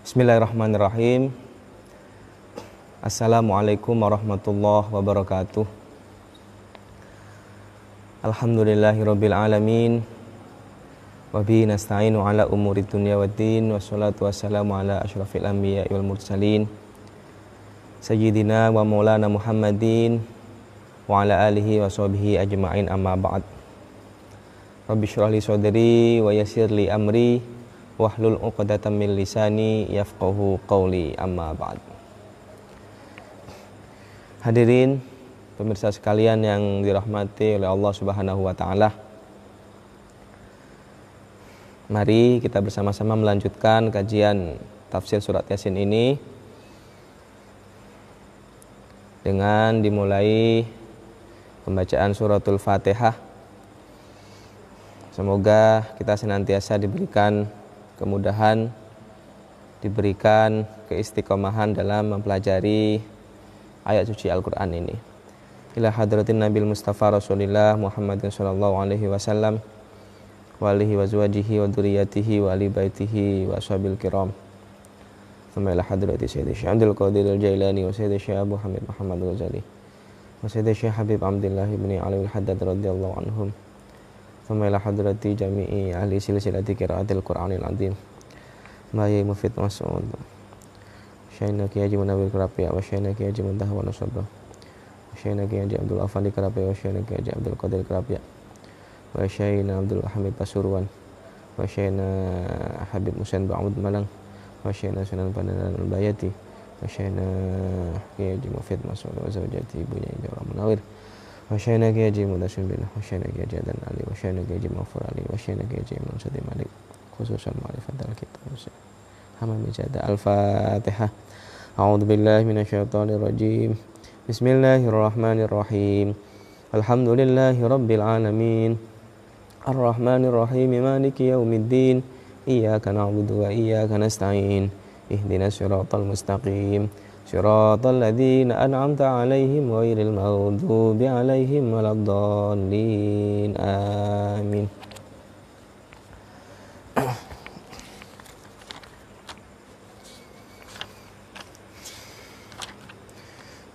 Bismillahirrahmanirrahim. Assalamualaikum warahmatullahi wabarakatuh. Alhamdulillahirabbil alamin. Wa bihi nasta'inu ala umuri dunya waddin. Wassalatu wassalamu ala asyrafil anbiya'i wal mursalin. Sayyidina wa maulana Muhammadin wa ala alihi wa sahbihi ajma'in, amma ba'd. Rabbi syrah li sadri wa yassir li amri wahlul 'uqdatam min lisani yafqahu qawli, amma ba'd. Hadirin pemirsa sekalian yang dirahmati oleh Allah Subhanahu wa taala. Mari kita bersama-sama melanjutkan kajian tafsir surat Yasin ini dengan dimulai pembacaan suratul Fatihah. Semoga kita senantiasa diberikan kemudahan, diberikan keistiqomahan dalam mempelajari ayat suci Al-Quran ini. Ila hadratin Nabil Mustafa Rasulillah Muhammadin sallallahu alaihi wasallam wa alihi wa azwajihi wa dzurriyyatihi wa ali baitihi wa ashabil kiram. Thumma ila hadrati Sayyidi Syekh Abdul Qadir Al-Jailani wa Sayyidi Syekh Abu Hamid Muhammad Ghazali wa Sayyidi Syekh Habib Abdullah ibn Ali al-Haddad radhiyallahu anhum. Thumma ila hadrati jami'i ahli silsilati qiraatil Qur'anil azim. Bayi Mufid Mas'ud Syaina Ki Haji Munawwir Karapiak wa Syaina Ki Haji Muntaha wa Nasabah wa Syaina Ki Haji Abdul Afandi Karapiak wa Syaina Ki Haji Abdul Qadir Karapiak wa Syaina Abdul Hamid Pasuruan wa Syaina Habib Musain Ba'ud Malang wa Syaina Sunan Pandanan Al-Bayati wa Syaina Ki Haji Mufid Mas'ud wa zawjati ibunya Jawa Munawwir wa Syaina Ki Haji Mudasim bin wa Syaina Ki Haji Adan Ali wa Syaina Ki Haji Mafur Ali wa Syaina Ki Haji Imam Sati Malik khususan ma'rifatul kitab Hamami Jada. Al-Fatihah. A'udzu billahi minasyaitonir rajim. Bismillahirrahmanirrahim. Alhamdulillahi rabbil alamin. Arrahmanir rahim. Maliki yaumiddin. Iyyaka na'budu wa iyyaka nasta'in. Ihdinas siratal mustaqim. Siratal ladzina an'amta 'alaihim ghairil maghdubi 'alaihim waladdallin. Amin.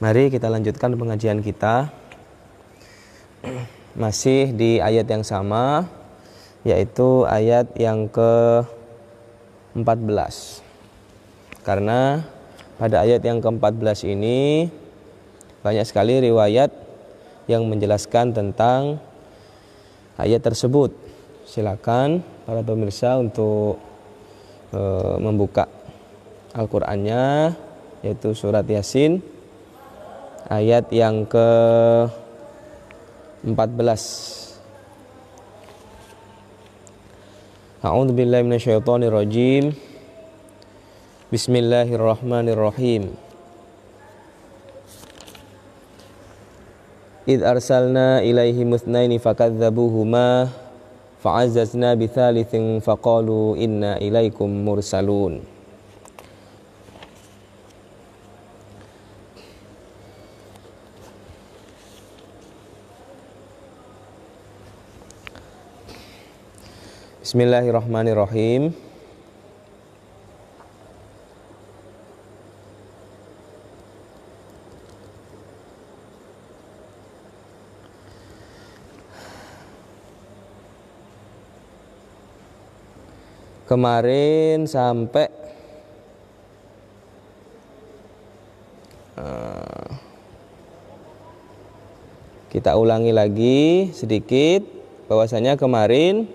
Mari kita lanjutkan pengajian kita. Masih di ayat yang sama, yaitu ayat yang ke-14. Karena pada ayat yang ke-14 ini banyak sekali riwayat yang menjelaskan tentang ayat tersebut. Silakan para pemirsa untuk membuka Al-Qur'annya, yaitu surat Yasin ayat yang ke-14. A'udzu billahi minasyaitonir rajim. Bismillahirrahmanirrahim. Id arsalna ilaihi mutsnaini fakadzabuhuma fa'azzazna bitsalitsin faqalu inna ilaikum mursalun. Bismillahirrahmanirrahim. Kemarin sampai kita ulangi lagi sedikit bahwasanya kemarin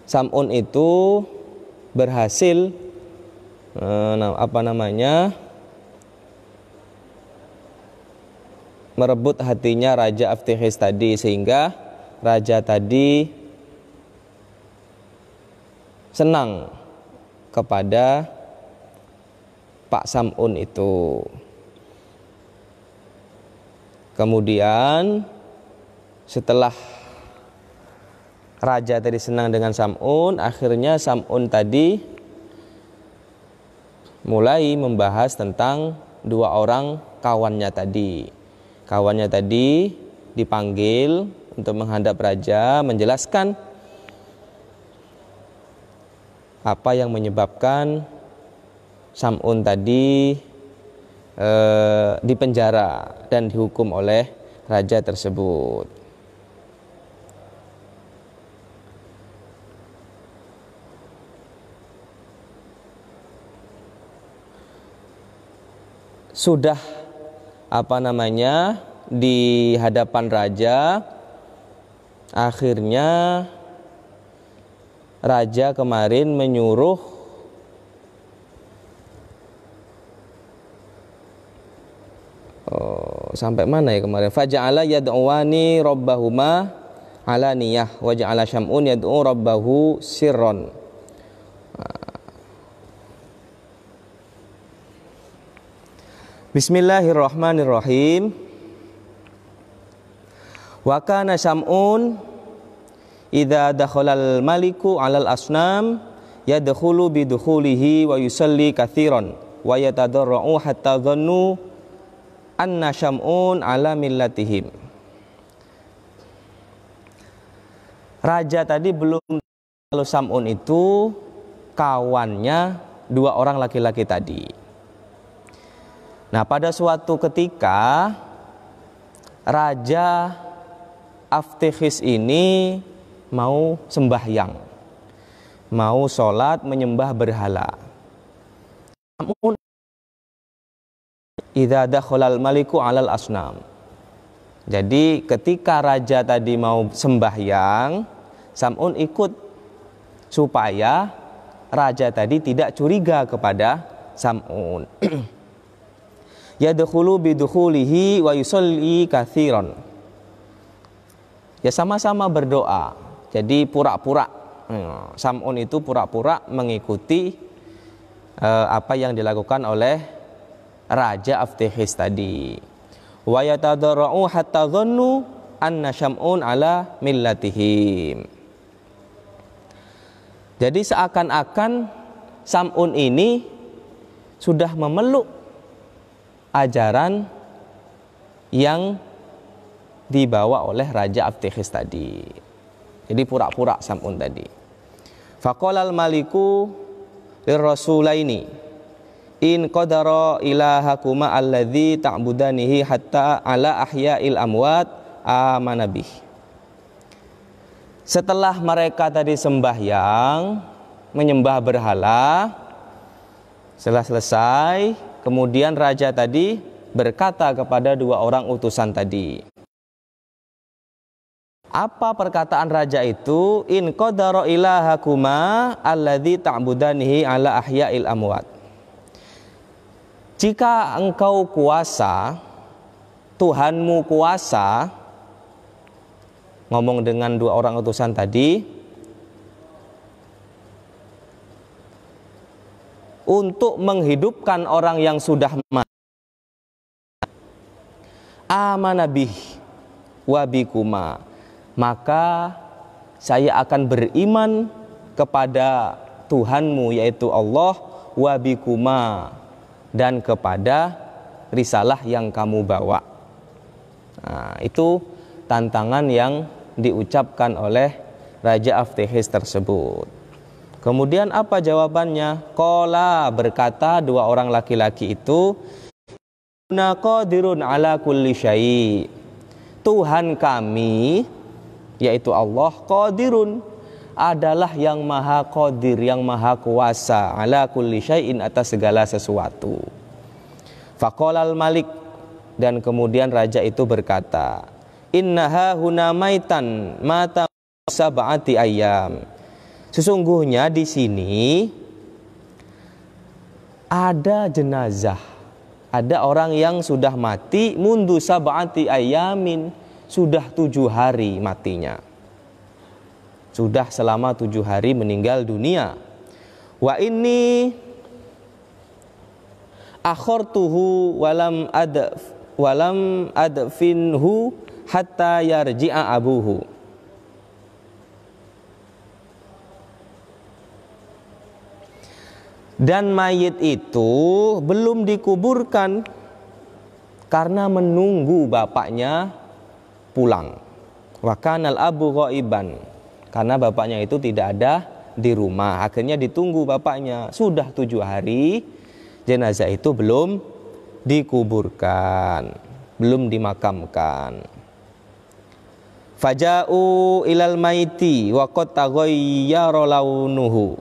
Sam'un itu berhasil merebut hatinya Raja Aftihis tadi, sehingga raja tadi senang kepada Pak Sam'un itu. Kemudian setelah raja tadi senang dengan Sam'un, akhirnya Sam'un tadi mulai membahas tentang dua orang kawannya tadi. Kawannya tadi dipanggil untuk menghadap raja, menjelaskan apa yang menyebabkan Sam'un tadi dipenjara dan dihukum oleh raja tersebut. Sudah di hadapan raja, akhirnya raja kemarin menyuruh sampai mana ya kemarin? Faja'ala yad'uwani rabbahuma alaniyah wa ja'ala Syam'un yad'u rabbahu sirron. Bismillahirrahmanirrahim. Wa kana Syam'un idza dakhalal maliku 'alal asnam yadkhulu bidukhulihi wa yusalli katsiran wa yatadarra'u hatta dhannu anna Syam'un 'ala millatihim. Raja tadi belum, kalau Sam'un itu kawannya dua orang laki-laki tadi. Nah, pada suatu ketika Raja Aftikhis ini mau sembahyang, mau sholat menyembah berhala. Namun idza dakhalal maliku 'alal asnam. Jadi ketika raja tadi mau sembahyang, Sam'un ikut supaya raja tadi tidak curiga kepada Sam'un. Yadkhulu bidukhulihi wa yusalli katsiran. Ya sama-sama berdoa. Jadi pura-pura. Sam'un itu pura-pura mengikuti apa yang dilakukan oleh Raja Aftikhis tadi. Wa yatadarra'u hatta dhannu anna Syam'un 'ala millatihim. Jadi seakan-akan Sam'un ini sudah memeluk ajaran yang dibawa oleh Raja Aftikhis tadi. Jadi pura-pura Sam'un tadi. Faqalal maliku lirrasulaini in qadara ilahakuma alladzi ta'budanihi hatta ala ahya'il amwat amanabih. Setelah mereka tadi sembahyang menyembah berhala, setelah selesai, kemudian raja tadi berkata kepada dua orang utusan tadi. Apa perkataan raja itu? In qadara ilahakuma alladzi ta'budanihi ala ahya'il amwat. Jika engkau kuasa, Tuhanmu kuasa, ngomong dengan dua orang utusan tadi, untuk menghidupkan orang yang sudah mati, amanabih wabikuma, maka saya akan beriman kepada Tuhanmu yaitu Allah, wabikuma, dan kepada risalah yang kamu bawa. Nah, itu tantangan yang diucapkan oleh Raja Aftikhis tersebut. Kemudian apa jawabannya? Qala, berkata dua orang laki-laki itu, "Inna qadirun ala kulli syai'." Tuhan kami yaitu Allah qadirun, adalah yang maha qadir, yang maha kuasa, ala kulli syai'in, atas segala sesuatu. Faqalal malik, dan kemudian raja itu berkata, "Innaha huna maitan mata sab'ati ayyam." Sesungguhnya di sini ada jenazah, ada orang yang sudah mati, mundu sab'ati ayyamin, sudah 7 hari matinya, sudah selama 7 hari meninggal dunia. Wa inni akhortuhu walam adfinhu hatta yarji'a abuhu. Dan mayit itu belum dikuburkan karena menunggu bapaknya pulang Wa kanal abu ghaiban, karena bapaknya itu tidak ada di rumah. Akhirnya ditunggu bapaknya. Sudah 7 hari jenazah itu belum dikuburkan, belum dimakamkan. Faja'u ilal maiti wa qad taghayyara launuhu.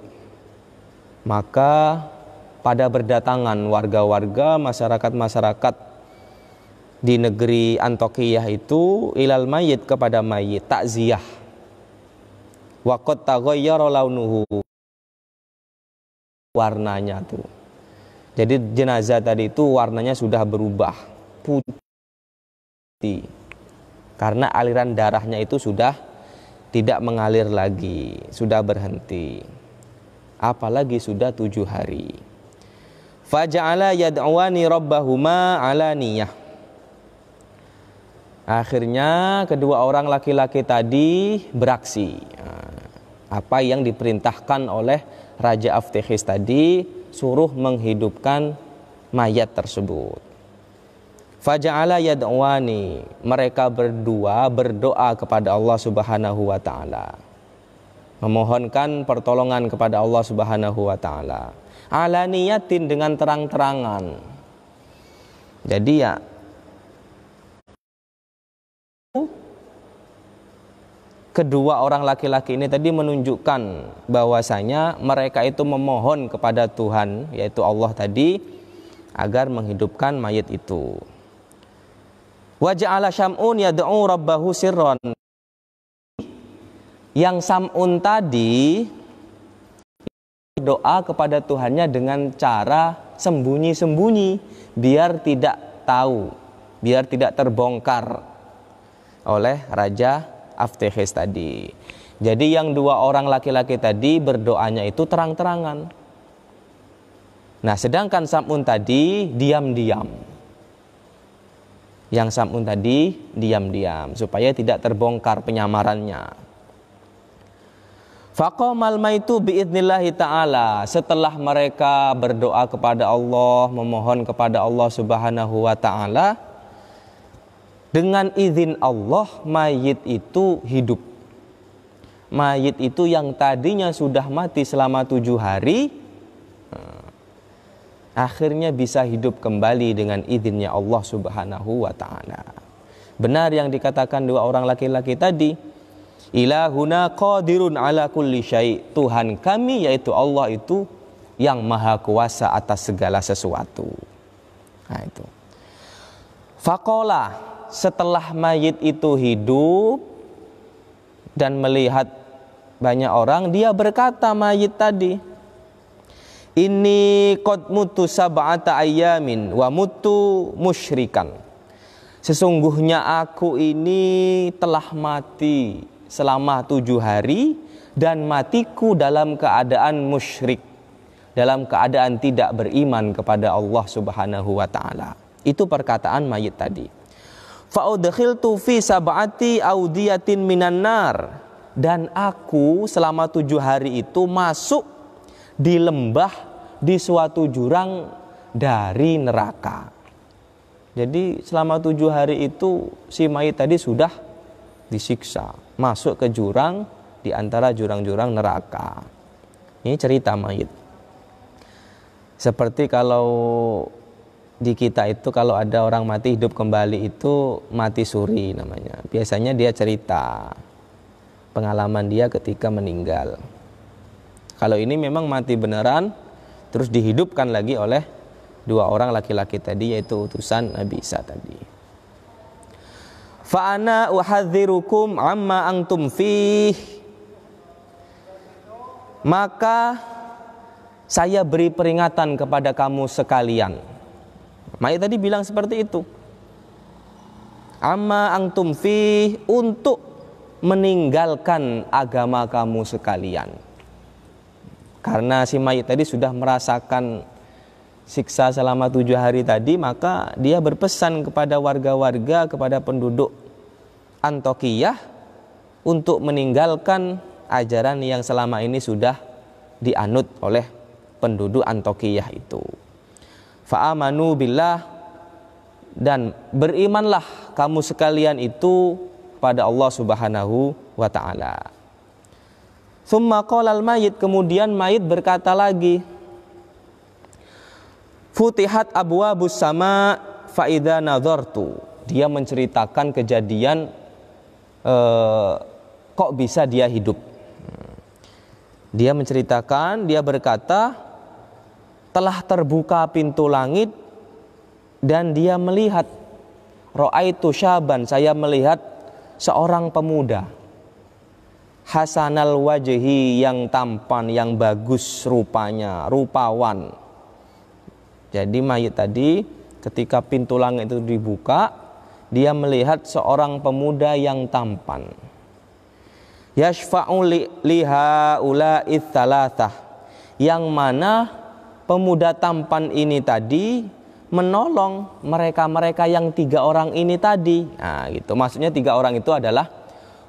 Maka pada berdatangan warga-warga, masyarakat-masyarakat di negeri Antokiyah itu ilal mayit, kepada mayit, takziah. Wa qad taghayyara launuhu, warnanya tuh. Jadi jenazah tadi itu warnanya sudah berubah putih, karena aliran darahnya itu sudah tidak mengalir lagi, sudah berhenti. Apalagi sudah 7 hari. Faja'ala yad'uwani rabbahuma alaniyah. Akhirnya kedua orang laki-laki tadi beraksi. Apa yang diperintahkan oleh Raja Aftekhis tadi, suruh menghidupkan mayat tersebut. Faja'ala yad'uwani, mereka berdua berdoa kepada Allah Subhanahu wa taala, memohonkan pertolongan kepada Allah Subhanahu wa taala. Ala niyatin, dengan terang-terangan. Jadi ya, kedua orang laki-laki ini tadi menunjukkan bahwasanya mereka itu memohon kepada Tuhan, yaitu Allah tadi, agar menghidupkan mayit itu. Wa ja'ala Syam'un yad'u rabbahu sirran. Yang Sam'un tadi berdoa kepada Tuhannya dengan cara sembunyi-sembunyi, biar tidak tahu, biar tidak terbongkar oleh Raja Aftekhis tadi. Jadi yang dua orang laki-laki tadi berdoanya itu terang-terangan. Nah, sedangkan Sam'un tadi diam-diam. Yang Sam'un tadi diam-diam supaya tidak terbongkar penyamarannya. Faqamal maitu biidnillahi ta'ala. Setelah mereka berdoa kepada Allah, memohon kepada Allah Subhanahu wa ta'ala, dengan izin Allah mayit itu hidup. Mayit itu yang tadinya sudah mati selama 7 hari, akhirnya bisa hidup kembali dengan izinnya Allah Subhanahu wa ta'ala. Benar yang dikatakan dua orang laki-laki tadi, ilahuna qadirun ala kulli syai'. Tuhan kami, yaitu Allah, itu yang maha kuasa atas segala sesuatu. Nah itu. Faqala, setelah mayit itu hidup dan melihat banyak orang, dia berkata mayit tadi, inni qad mutu sab'ata ayyamin wa mutu musyrikan. Sesungguhnya aku ini telah mati selama 7 hari dan matiku dalam keadaan musyrik, dalam keadaan tidak beriman kepada Allah Subhanahu wa ta'ala. Itu perkataan mayit tadi. Fa'udkhiltu fi sab'ati audiyatin minan nar. Dan aku selama 7 hari itu masuk di lembah, di suatu jurang dari neraka. Jadi selama 7 hari itu si mayit tadi sudah disiksa, masuk ke jurang di antara jurang-jurang neraka. Ini cerita mayit. Seperti kalau di kita itu kalau ada orang mati hidup kembali itu mati suri namanya. Biasanya dia cerita pengalaman dia ketika meninggal. Kalau ini memang mati beneran, terus dihidupkan lagi oleh dua orang laki-laki tadi, yaitu utusan Nabi Isa tadi. Fa'ana uhadzirukum amma antum fih. Maka saya beri peringatan kepada kamu sekalian. Mayit tadi bilang seperti itu. Amma antum fih, untuk meninggalkan agama kamu sekalian. Karena si mayit tadi sudah merasakan siksa selama 7 hari tadi, maka dia berpesan kepada warga-warga, kepada penduduk Antokiyah untuk meninggalkan ajaran yang selama ini sudah dianut oleh penduduk Antokiyah itu. Fa'amanu billah, dan berimanlah kamu sekalian itu kepada Allah Subhanahu wa taala. Tsumma qala al-mayyit, kemudian mayit berkata lagi, futihat abwabus sama fa idza nadhartu. Dia menceritakan kejadian kok bisa dia hidup. Dia menceritakan, dia berkata, telah terbuka pintu langit dan dia melihat, ra'aitu syaban, saya melihat seorang pemuda, hasanal wajhi, yang tampan, yang bagus rupanya, rupawan. Jadi mayit tadi ketika pintu langit itu dibuka, dia melihat seorang pemuda yang tampan. Yashfa'u liha ula'ith thalathah, yang mana pemuda tampan ini tadi menolong mereka-mereka yang 3 orang ini tadi. Nah, gitu. Maksudnya 3 orang itu adalah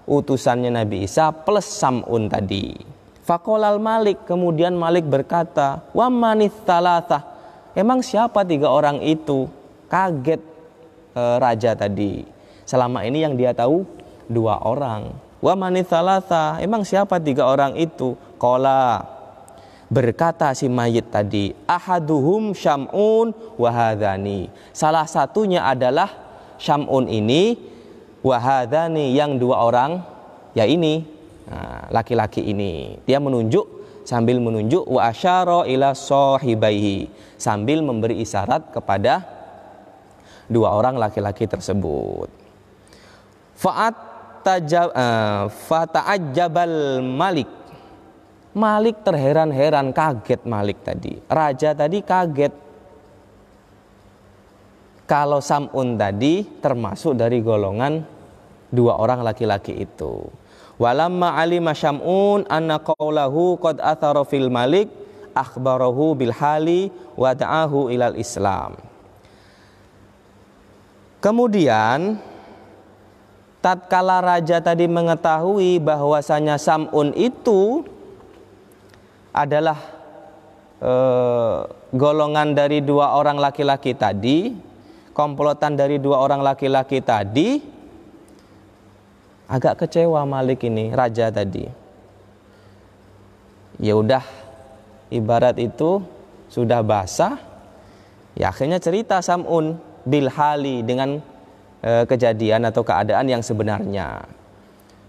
utusannya Nabi Isa plus Sam'un tadi. Faqolal Malik, kemudian Malik berkata, wa manith thalathah, emang siapa 3 orang itu? Kaget raja tadi. Selama ini yang dia tahu 2 orang. Wa manith thalathah, emang siapa 3 orang itu? Qala, berkata si mayit tadi, ahaduhum Syam'un wa hadhani, salah satunya adalah Syam'un ini, wahadani, yang 2 orang, ya ini, laki-laki ini. Dia menunjuk, sambil menunjuk, wa asyara ila sahibaihi, sambil memberi isyarat kepada 2 orang laki-laki tersebut. Fata'ajjabal Malik, Malik terheran-heran, kaget Malik tadi. Raja tadi kaget. Kalau Sam'un tadi termasuk dari golongan 2 orang laki-laki itu. Walamma alima Syam'un anna qawlahu qad athara fil Malik akhbarahu bil hali wa da'ahu ilal Islam. Kemudian tatkala raja tadi mengetahui bahwasanya Sam'un itu adalah golongan dari 2 orang laki-laki tadi, komplotan dari 2 orang laki-laki tadi, agak kecewa Malik ini, raja tadi. Ya udah, ibarat itu sudah basah, ya akhirnya cerita Sam'un bil hali, dengan kejadian atau keadaan yang sebenarnya.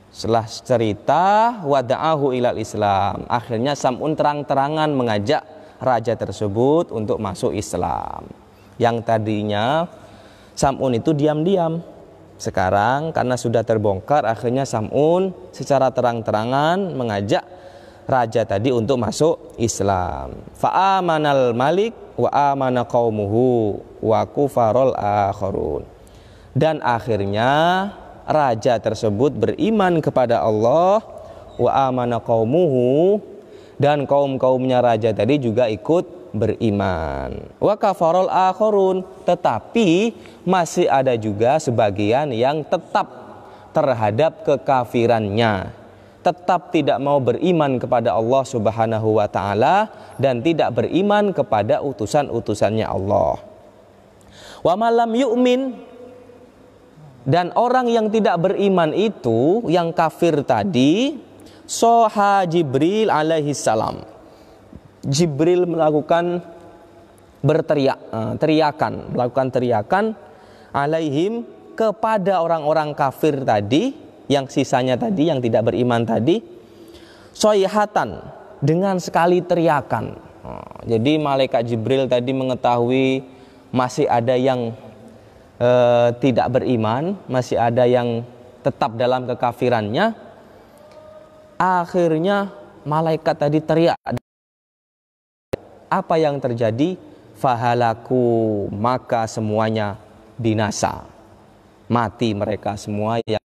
Setelah cerita, wada'ahu ilal Islam, akhirnya Sam'un terang-terangan mengajak raja tersebut untuk masuk Islam. Yang tadinya Sam'un itu diam-diam, sekarang karena sudah terbongkar, akhirnya Sam'un secara terang-terangan mengajak raja tadi untuk masuk Islam. Fa'amanal Malik wa amana qaumuhu wa kufarol akharun. Dan akhirnya raja tersebut beriman kepada Allah, wa amana qaumuhu, dan kaum-kaumnya raja tadi juga ikut beriman. Wa kafarol akharun, tetapi masih ada juga sebagian yang tetap terhadap kekafirannya, tetap tidak mau beriman kepada Allah Subhanahu wa taala dan tidak beriman kepada utusan-utusannya Allah. Wa malam yu'min, dan orang yang tidak beriman itu, yang kafir tadi, soha Jibril alaihi salam. Jibril melakukan melakukan teriakan alaihim, kepada orang-orang kafir tadi, yang sisanya tadi, yang tidak beriman tadi, soyhatan, dengan sekali teriakan. Jadi malaikat Jibril tadi mengetahui masih ada yang tidak beriman, masih ada yang tetap dalam kekafirannya. Akhirnya malaikat tadi teriak. Apa yang terjadi? Fahalaku, maka semuanya binasa, mati mereka semua yang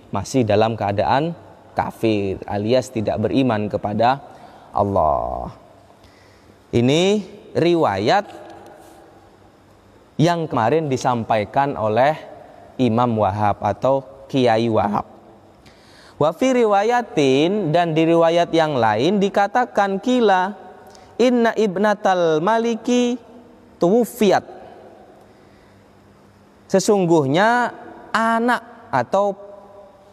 masih dalam keadaan kafir alias tidak beriman kepada Allah. Ini riwayat yang kemarin disampaikan oleh Imam Wahab atau Kiai Wahab. Wa fi riwayatin, dan di riwayat yang lain dikatakan kila inna ibnatal maliki tuwfiyat, sesungguhnya anak atau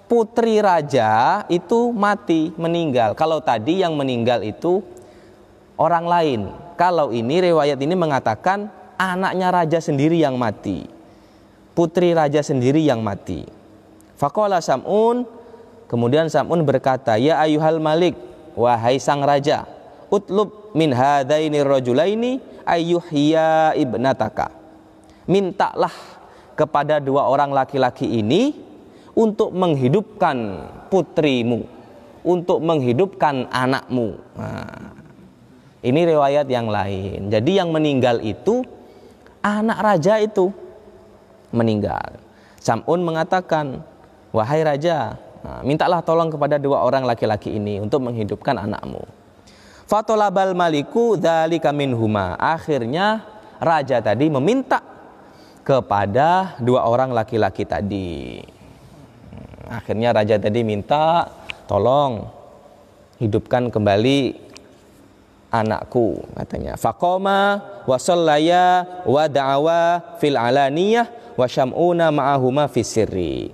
putri raja itu mati, meninggal. Kalau tadi yang meninggal itu orang lain. Kalau ini riwayat ini mengatakan anaknya raja sendiri yang mati. Putri raja sendiri yang mati. Faqala Sam'un, kemudian Sam'un berkata, ya ayuhal malik, wahai sang raja, utlub min hadaini rajulaini ayyuhya ibnataka. Mintalah kepada dua orang laki-laki ini untuk menghidupkan putrimu, untuk menghidupkan anakmu. Nah, ini riwayat yang lain. Jadi yang meninggal itu anak raja itu meninggal. Sam'un mengatakan, wahai raja, mintalah tolong kepada dua orang laki-laki ini untuk menghidupkan anakmu. Fatolabal maliku dzalika minhuma. Akhirnya raja tadi meminta kepada dua orang laki-laki tadi. Akhirnya raja tadi minta, tolong hidupkan kembali anakku, katanya. Faqoma wa shallaya wa da'awa fil alaniyah wa syam'una ma'ahuma fis sirri.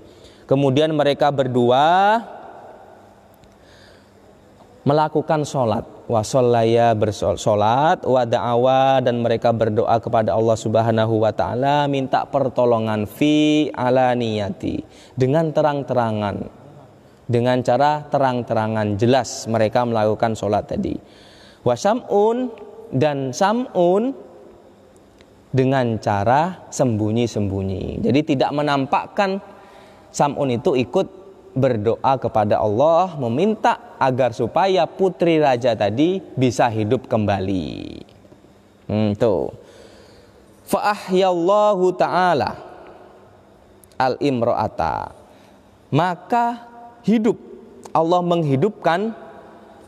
Kemudian mereka berdua melakukan sholat, wa shallaya bersolat, wa da'awa dan mereka berdoa kepada Allah Subhanahu wa taala minta pertolongan fi alaniyati, dengan terang-terangan, dengan cara terang-terangan jelas mereka melakukan sholat tadi. Wa syam'un dan Sam'un dengan cara sembunyi-sembunyi. Jadi tidak menampakkan. Sam'un itu ikut berdoa kepada Allah meminta agar supaya putri raja tadi bisa hidup kembali. Tuh. Fa ahyallahu ta'ala al-imra'ata. Maka hidup, Allah menghidupkan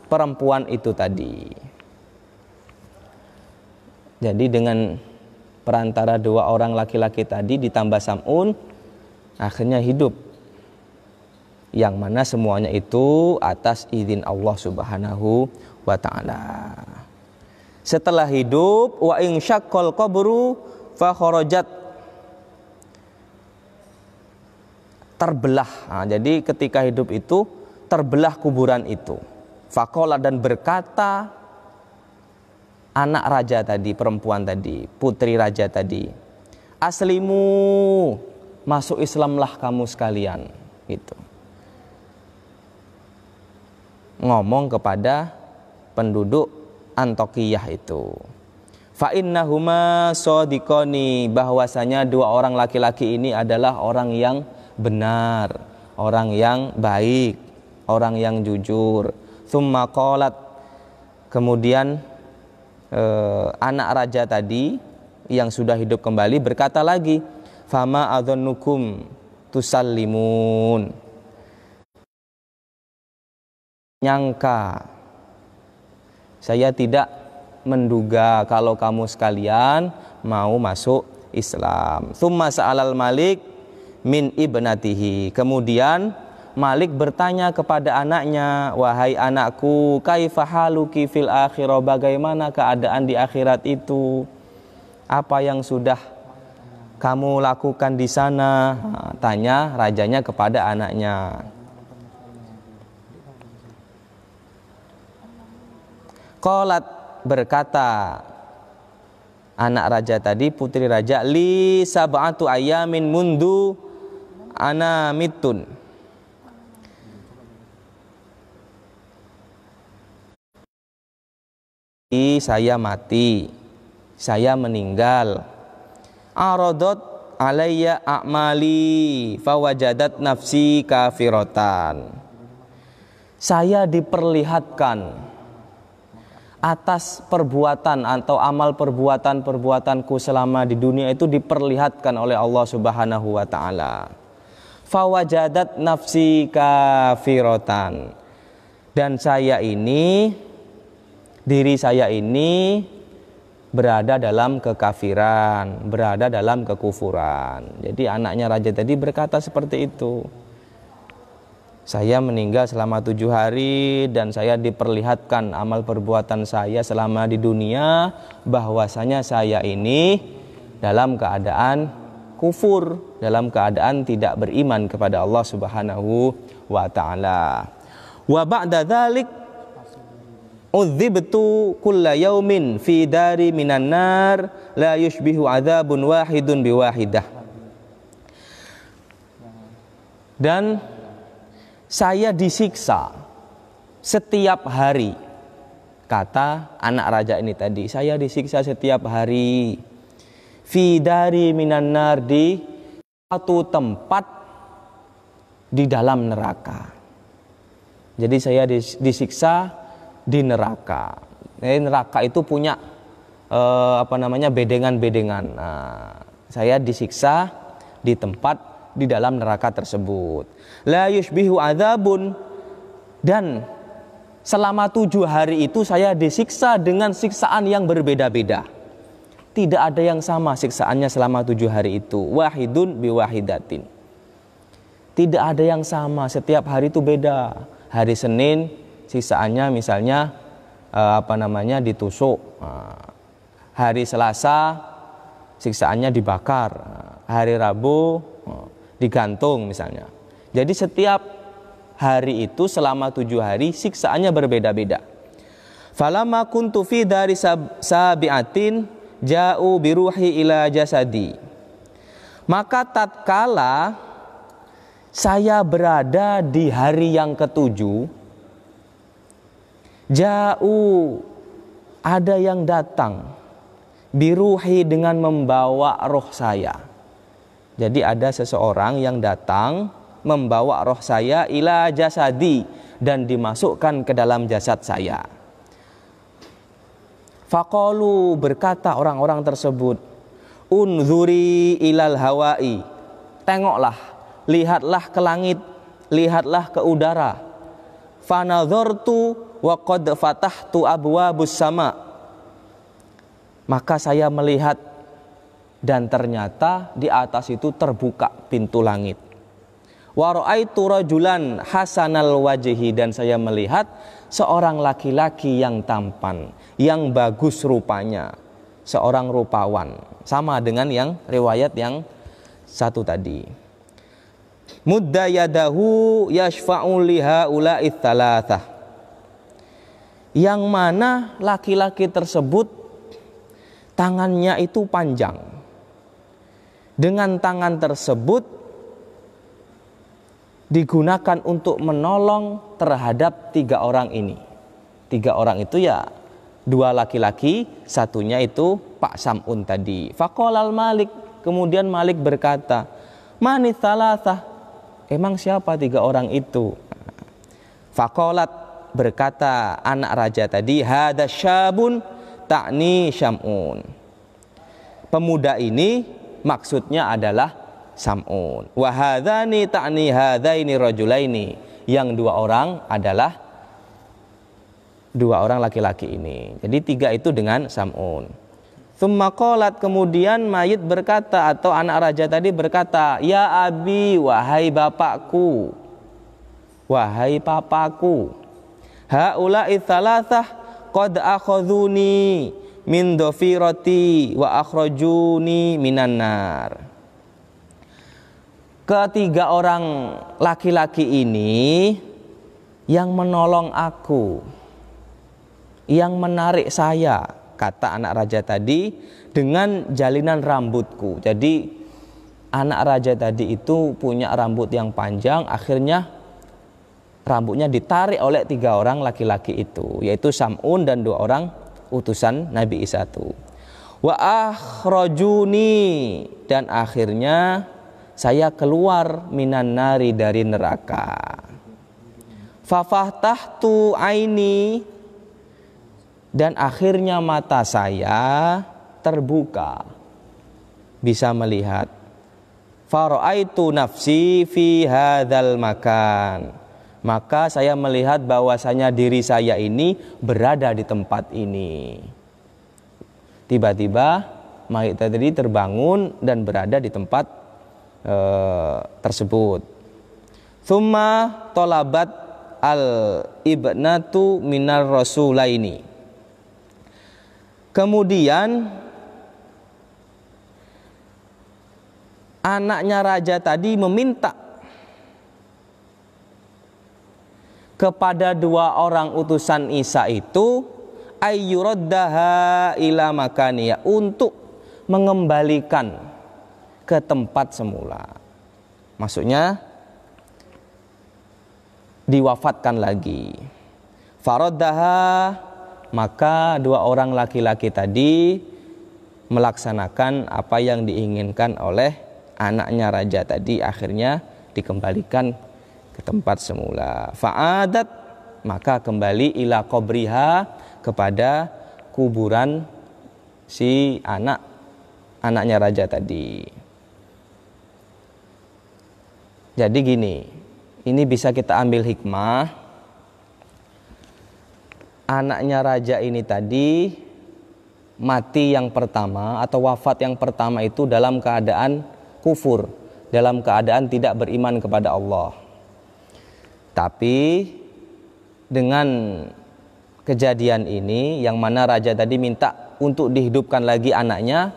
perempuan itu tadi. Jadi dengan perantara dua orang laki-laki tadi ditambah Sam'un, akhirnya hidup. Yang mana semuanya itu atas izin Allah Subhanahu wa ta'ala. Setelah hidup, wa in syaqqal qabru fa kharajat, terbelah. Jadi ketika hidup itu terbelah kuburan itu. Faqala dan berkata anak raja tadi, perempuan tadi, putri raja tadi, aslimu, masuk Islamlah kamu sekalian, gitu. Ngomong kepada penduduk Antokiyah itu. Fa innahuma shadiqani, bahwasanya dua orang laki-laki ini adalah orang yang benar, orang yang baik, orang yang jujur. Tsumma qalat, kemudian anak raja tadi yang sudah hidup kembali berkata lagi, fama adzannukum tusallimun, nyangka, saya tidak menduga kalau kamu sekalian mau masuk Islam. Tsumma sa'alal malik min ibnatihi, kemudian Malik bertanya kepada anaknya, wahai anakku, kaifa haluki fil akhirah, bagaimana keadaan di akhirat itu? Apa yang sudah kamu lakukan di sana? Tanya rajanya kepada anaknya. Qalat, berkata anak raja tadi, putri raja, li sab'atu ayamin mundu ana mitun. Saya mati, saya meninggal. Aradot alayya a'mali fawajadat nafsi kafiratan. Saya diperlihatkan atas perbuatan atau amal perbuatanku selama di dunia itu diperlihatkan oleh Allah Subhanahu wa taala. Fawajadat nafsi kafiratan. Dan saya ini, diri saya ini berada dalam kekafiran, berada dalam kekufuran. Jadi anaknya raja tadi berkata seperti itu. Saya meninggal selama 7 hari dan saya diperlihatkan amal perbuatan saya selama di dunia, bahwasanya saya ini dalam keadaan kufur, dalam keadaan tidak beriman kepada Allah Subhanahu wa ta'ala. Wa ba'da dzalik udzibtu kulla yaumin fi dari minan nar la yushbihu adzabun wahidun biwahidah. Dan saya disiksa setiap hari. Kata anak raja ini tadi, saya disiksa setiap hari. Fi dari minan nar, di suatu tempat di dalam neraka. Jadi saya disiksa di neraka. Neraka itu punya bedengan-bedengan. Nah, saya disiksa di tempat di dalam neraka tersebut. La yushbihu adzabun, dan selama 7 hari itu saya disiksa dengan siksaan yang berbeda-beda. Tidak ada yang sama siksaannya selama 7 hari itu. Wahidun biwahidatin. Tidak ada yang sama, setiap hari itu beda. Hari Senin siksaannya misalnya ditusuk. Hari Selasa siksaannya dibakar. Hari Rabu digantung misalnya. Jadi setiap hari itu selama 7 hari siksaannya berbeda-beda. Falamma kuntu fi dari sabi'atin ja'u biruhi ila jasadi. Maka tatkala saya berada di hari yang ke-7, ja'u, ada yang datang, biruhi, dengan membawa roh saya. Jadi ada seseorang yang datang membawa roh saya ila jasadi, dan dimasukkan ke dalam jasad saya. Faqalu, berkata orang-orang tersebut, unzuri ilal hawai, tengoklah, lihatlah ke langit, lihatlah ke udara. Fanadhartu wa qad fatahtu abwabus sama. Maka saya melihat, dan ternyata di atas itu terbuka pintu langit. Wa ra'aitu rajulan hasanal wajhi, dan saya melihat seorang laki-laki yang tampan, yang bagus rupanya, seorang rupawan, sama dengan yang riwayat yang satu tadi. Mudda yadahu yashfa'u liha ula'ith thalathah, yang mana laki-laki tersebut tangannya itu panjang. Dengan tangan tersebut digunakan untuk menolong terhadap 3 orang ini. 3 orang itu ya 2 laki-laki, satunya itu Pak Sam'un tadi. Faqalal Malik, kemudian Malik berkata, mani thalathah, emang siapa 3 orang itu? Faqalat, berkata anak raja tadi, hadza syabun ta'ni Syam'un. Pemuda ini maksudnya adalah Sam'un. Wa hadzani ta'ni hadzaini rajulaini, yang 2 orang adalah 2 orang laki-laki ini. Jadi 3 itu dengan Sam'un. Tsumma qalat, kemudian mayit berkata, atau anak raja tadi berkata, ya abi, wahai bapakku, wahai papaku, haula'i tsalatsah qad akhadhuni min dhafirati wa akhrajuni minan nar. Ketiga orang laki-laki ini yang menolong aku, yang menarik saya, kata anak raja tadi, dengan jalinan rambutku. Jadi anak raja tadi itu punya rambut yang panjang, akhirnya rambutnya ditarik oleh 3 orang laki-laki itu, yaitu Sam'un dan 2 orang utusan Nabi Isa itu. Wa akhrajuni, dan akhirnya saya keluar minan nari, dari neraka. Fafahtahtu aini, dan akhirnya mata saya terbuka, bisa melihat. Fara'aitu nafsi fi hadzal makan, maka saya melihat bahwasanya diri saya ini berada di tempat ini. Tiba-tiba mayit tadi terbangun dan berada di tempat tersebut. Tsumma talabat al ibnatu minar rasulaini, kemudian anaknya raja tadi meminta kepada dua orang utusan Isa itu ayyuraddaha ila makaniya, untuk mengembalikan ke tempat semula. Maksudnya diwafatkan lagi. Faraddaha, maka dua orang laki-laki tadi melaksanakan apa yang diinginkan oleh anaknya raja tadi, akhirnya dikembalikan ke tempat semula. Fa'adat, maka kembali ila qabriha, kepada kuburan si anaknya raja tadi. Jadi gini, ini bisa kita ambil hikmah. Anaknya raja ini tadi mati yang pertama atau wafat yang pertama itu dalam keadaan kufur, dalam keadaan tidak beriman kepada Allah. Tapi dengan kejadian ini, yang mana raja tadi minta untuk dihidupkan lagi anaknya,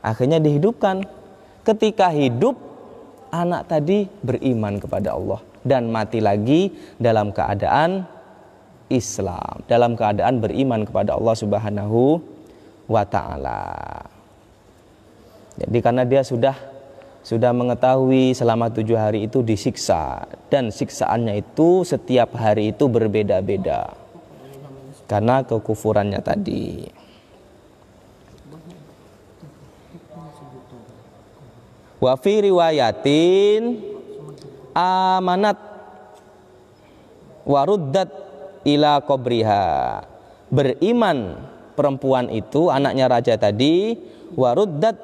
akhirnya dihidupkan. Ketika hidup, anak tadi beriman kepada Allah dan mati lagi dalam keadaan Islam, dalam keadaan beriman kepada Allah Subhanahu wa ta'ala. Jadi karena dia sudah mengetahui selama 7 hari itu disiksa, dan siksaannya itu setiap hari itu berbeda-beda karena kekufurannya tadi. Wa fi riwayatin amanat waruddat ila qabriha, beriman perempuan itu, anaknya raja tadi, waruddat,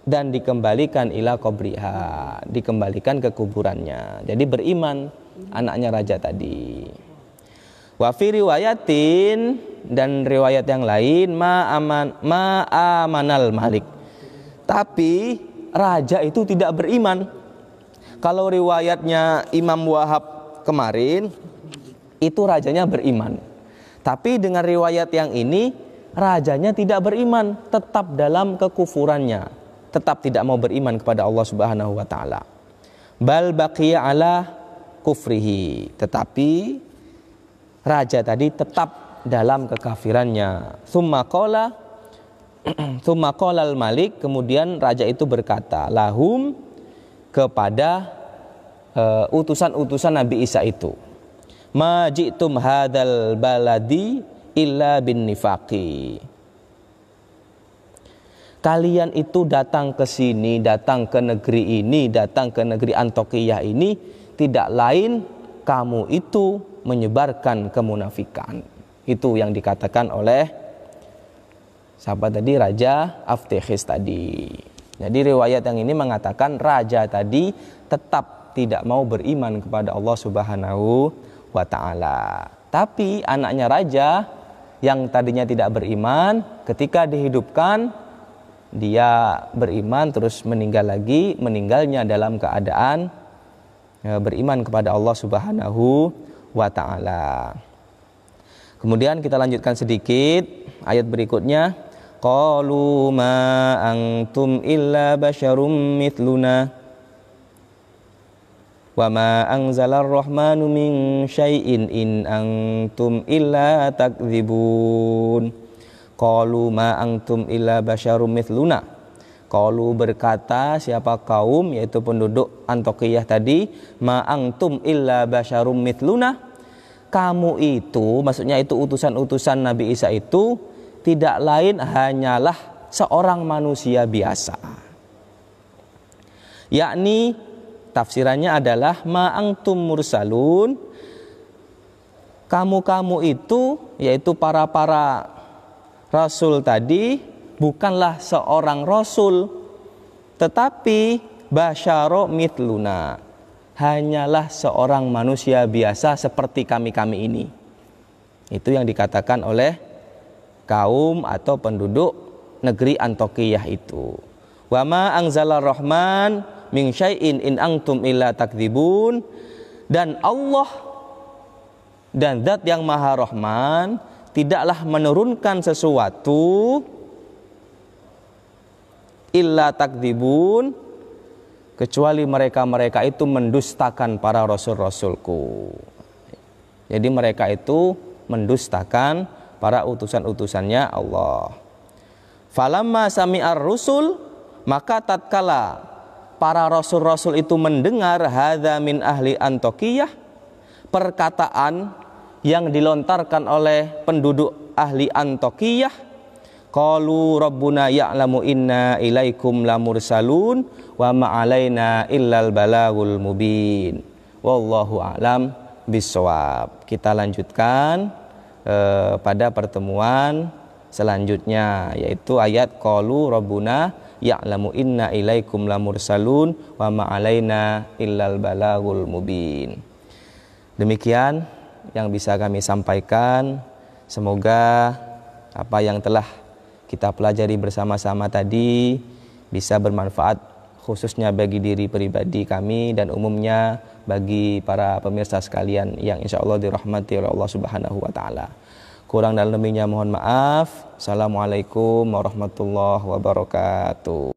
dan dikembalikan ila qabriha, dikembalikan ke kuburannya. Jadi beriman anaknya raja tadi. Wa fi riwayatin, dan riwayat yang lain, ma amanal malik, tapi raja itu tidak beriman. Kalau riwayatnya Imam Wahab kemarin itu rajanya beriman, tapi dengan riwayat yang ini rajanya tidak beriman, tetap dalam kekufurannya, tetap tidak mau beriman kepada Allah Subhanahu wa taala. Bal baqiya ala kufrihi, tetapi raja tadi tetap dalam kekafirannya. Tsumma qala al-malik, kemudian raja itu berkata lahum, kepada utusan-utusan Nabi Isa itu, ma ji'tum hadzal baladi illa bin nifaqi, kalian itu datang ke sini, datang ke negeri ini, datang ke negeri Antiokhia ini, tidak lain kamu itu menyebarkan kemunafikan. Itu yang dikatakan oleh siapa tadi? Raja Aftekhis tadi. Jadi riwayat yang ini mengatakan raja tadi tetap tidak mau beriman kepada Allah Subhanahu wa ta'ala. Tapi anaknya raja yang tadinya tidak beriman, ketika dihidupkan dia beriman, terus meninggal lagi, meninggalnya dalam keadaan beriman kepada Allah Subhanahu wa ta'ala. Kemudian kita lanjutkan sedikit ayat berikutnya. Qalu ma antum illa basyarum mithluna wa ma anzalar rahmanu min syai'in in antum illa takdzibun. Qalu ma antum illa basyarum mithluna. Qalu, berkata siapa kaum, yaitu penduduk Antiokhia tadi, ma antum illa basyarum mithluna, kamu itu, maksudnya itu utusan-utusan Nabi Isa itu tidak lain hanyalah seorang manusia biasa. Yakni tafsirannya adalah ma antum mursalun, kamu-kamu itu, yaitu para rasul tadi, bukanlah seorang rasul, tetapi basyaro mithluna, hanyalah seorang manusia biasa seperti kami-kami ini. Itu yang dikatakan oleh kaum atau penduduk negeri Antiokhia itu. Wa ma anzalar rahman min syai'in in antum illa takdzibun, dan Allah dan Zat yang Maha Rahman tidaklah menurunkan sesuatu illa takdzibun, kecuali mereka-mereka itu mendustakan para rasul-rasulku. Jadi mereka itu mendustakan para utusan-utusannya Allah. Falamma sami'ar rusul, maka tatkala para rasul-rasul itu mendengar hadza min ahli Antokiyah, perkataan yang dilontarkan oleh penduduk ahli Antokiyah, qalu rabbuna ya'lamu inna ilaikum lamursalun wa ma'alaina illal balagul mubin wallahu a'lam bissawab. Kita lanjutkan pada pertemuan selanjutnya, yaitu ayat qalu rabbuna ya'lamu inna ilaikum lamursalun wa ma'alaina illal balagul mubin. Demikian yang bisa kami sampaikan. Semoga apa yang telah kita pelajari bersama-sama tadi bisa bermanfaat, khususnya bagi diri pribadi kami dan umumnya bagi para pemirsa sekalian yang insya Allah dirahmati oleh Allah Subhanahu wa Ta'ala. Kurang dan lebihnya mohon maaf. Assalamualaikum warahmatullahi wabarakatuh.